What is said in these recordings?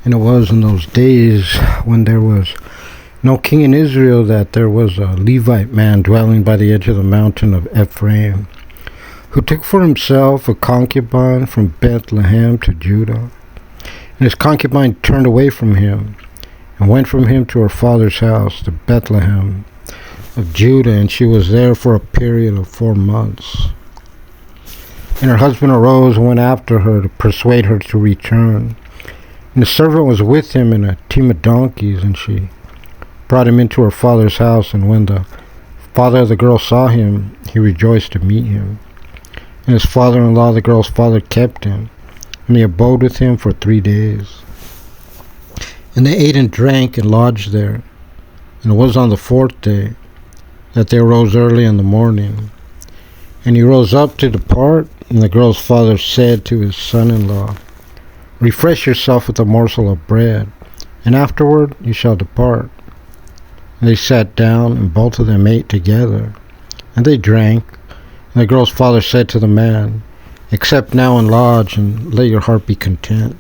And it was in those days when there was no king in Israel that there was a Levite man dwelling by the edge of the mountain of Ephraim, who took for himself a concubine from Beth-lehem to Judah. And his concubine turned away from him and went from him to her father's house, to Beth-lehem of Judah, and she was there for a period of 4 months. And her husband arose and went after her to persuade her to return. And the servant was with him in a team of donkeys, and she brought him into her father's house. And when the father of the girl saw him, he rejoiced to meet him. And his father-in-law, the girl's father, kept him, and he abode with him for 3 days. And they ate and drank and lodged there. And it was on the 4th day that they arose early in the morning. And he rose up to depart, and the girl's father said to his son-in-law, Refresh yourself with a morsel of bread, and afterward you shall depart. And they sat down, and both of them ate together. And they drank. And the girl's father said to the man, Accept now and lodge, and let your heart be content.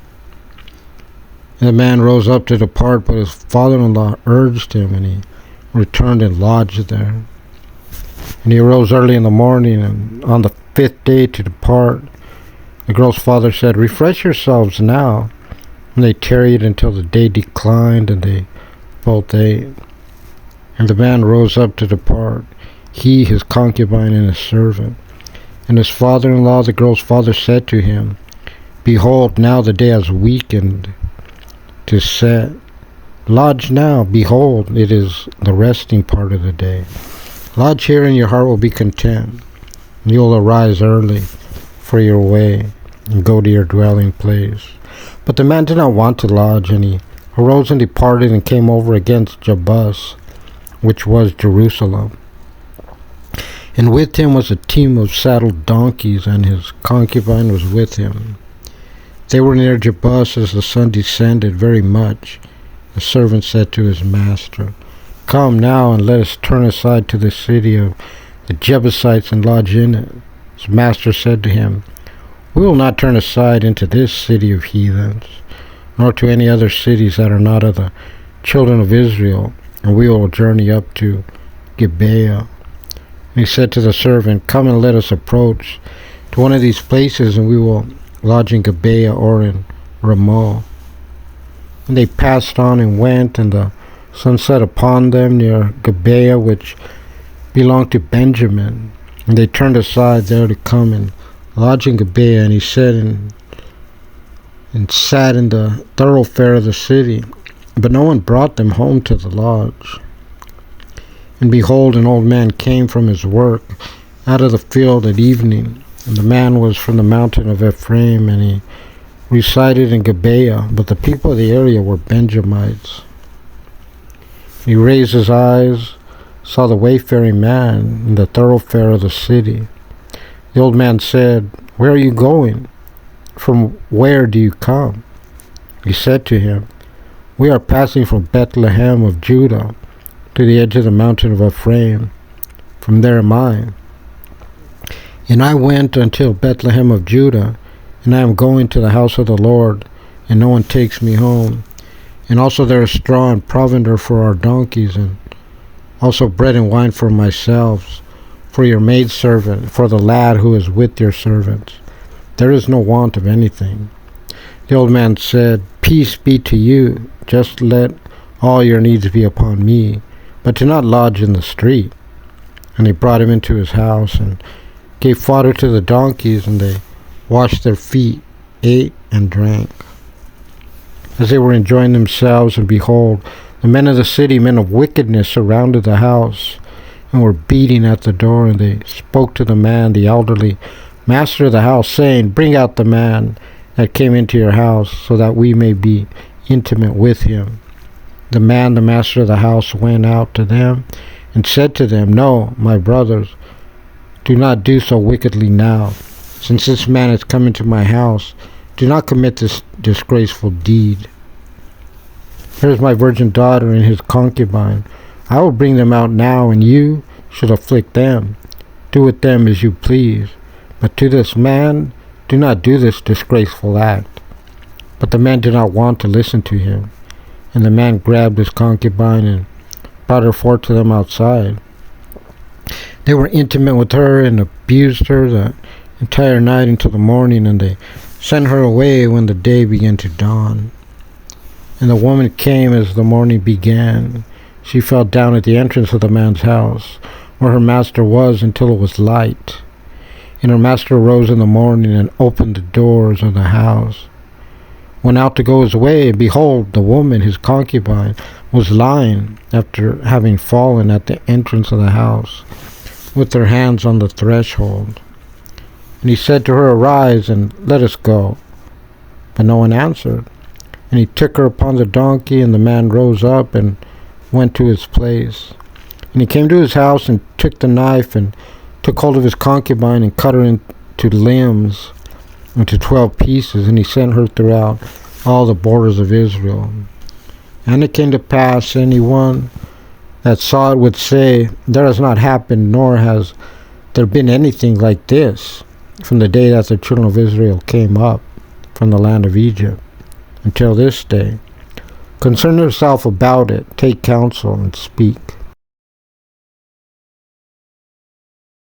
And the man rose up to depart, but his father-in-law urged him, and he returned and lodged there. And he arose early in the morning, and on the 5th day to depart. The girl's father said, Refresh yourselves now. And they tarried until the day declined, and they both ate. And the man rose up to depart, he, his concubine, and his servant. And his father-in-law, the girl's father, said to him, Behold, now the day has weakened to set. Lodge now, behold, it is the resting part of the day. Lodge here, and your heart will be content. And you'll arise early for your way, and go to your dwelling place. But the man did not want to lodge, and he arose and departed, and came over against Jebus, which was Jerusalem. And with him was a team of saddled donkeys, and his concubine was with him. They were near Jebus as the sun descended very much. The servant said to his master, Come now, and let us turn aside to the city of the Jebusites and lodge in it. His master said to him, We will not turn aside into this city of heathens, nor to any other cities that are not of the children of Israel, and we will journey up to Gibeah. And he said to the servant, Come and let us approach to one of these places, and we will lodge in Gibeah or in Ramah. And they passed on and went, and the sun set upon them near Gibeah, which belonged to Benjamin. And they turned aside there to come and lodge in Gibeah. And he said and sat in the thoroughfare of the city. But no one brought them home to the lodge. And behold, an old man came from his work out of the field at evening. And the man was from the mountain of Ephraim, and he resided in Gibeah. But the people of the area were Benjamites. He raised his eyes, saw the wayfaring man in the thoroughfare of the city. The old man said, Where are you going? From where do you come? He said to him, We are passing from Beth-lehem of Judah to the edge of the mountain of Ephraim. From there am I. And I went until Beth-lehem of Judah, and I am going to the house of the Lord, and no one takes me home. And also there is straw and provender for our donkeys, and also bread and wine for myself, for your maidservant, for the lad who is with your servants. There is no want of anything. The old man said, Peace be to you, just let all your needs be upon me, but do not lodge in the street. And he brought him into his house, and gave fodder to the donkeys, and they washed their feet, ate, and drank. As they were enjoying themselves, and behold, the men of the city, men of wickedness, surrounded the house, and were beating at the door. And they spoke to the man, the elderly master of the house, saying, Bring out the man that came into your house, so that we may be intimate with him. The man, the master of the house, went out to them, and said to them, No, my brothers, do not do so wickedly now. Since this man has come into my house, do not commit this disgraceful deed. Here is my virgin daughter and his concubine. I will bring them out now, and you should afflict them. Do with them as you please. But to this man, do not do this disgraceful act. But the man did not want to listen to him. And the man grabbed his concubine and brought her forth to them outside. They were intimate with her and abused her the entire night until the morning, and they sent her away when the day began to dawn. And the woman came as the morning began. She fell down at the entrance of the man's house, where her master was, until it was light. And her master arose in the morning and opened the doors of the house, went out to go his way, and behold, the woman, his concubine, was lying after having fallen at the entrance of the house, with her hands on the threshold. And he said to her, Arise, and let us go. But no one answered. And he took her upon the donkey, and the man rose up and went to his place. And he came to his house, and took the knife, and took hold of his concubine, and cut her into limbs, into 12 pieces, and he sent her throughout all the borders of Israel. And it came to pass, anyone that saw it would say, There has not happened, nor has there been anything like this, from the day that the children of Israel came up from the land of Egypt, until this day. Concern yourself about it, take counsel, and speak.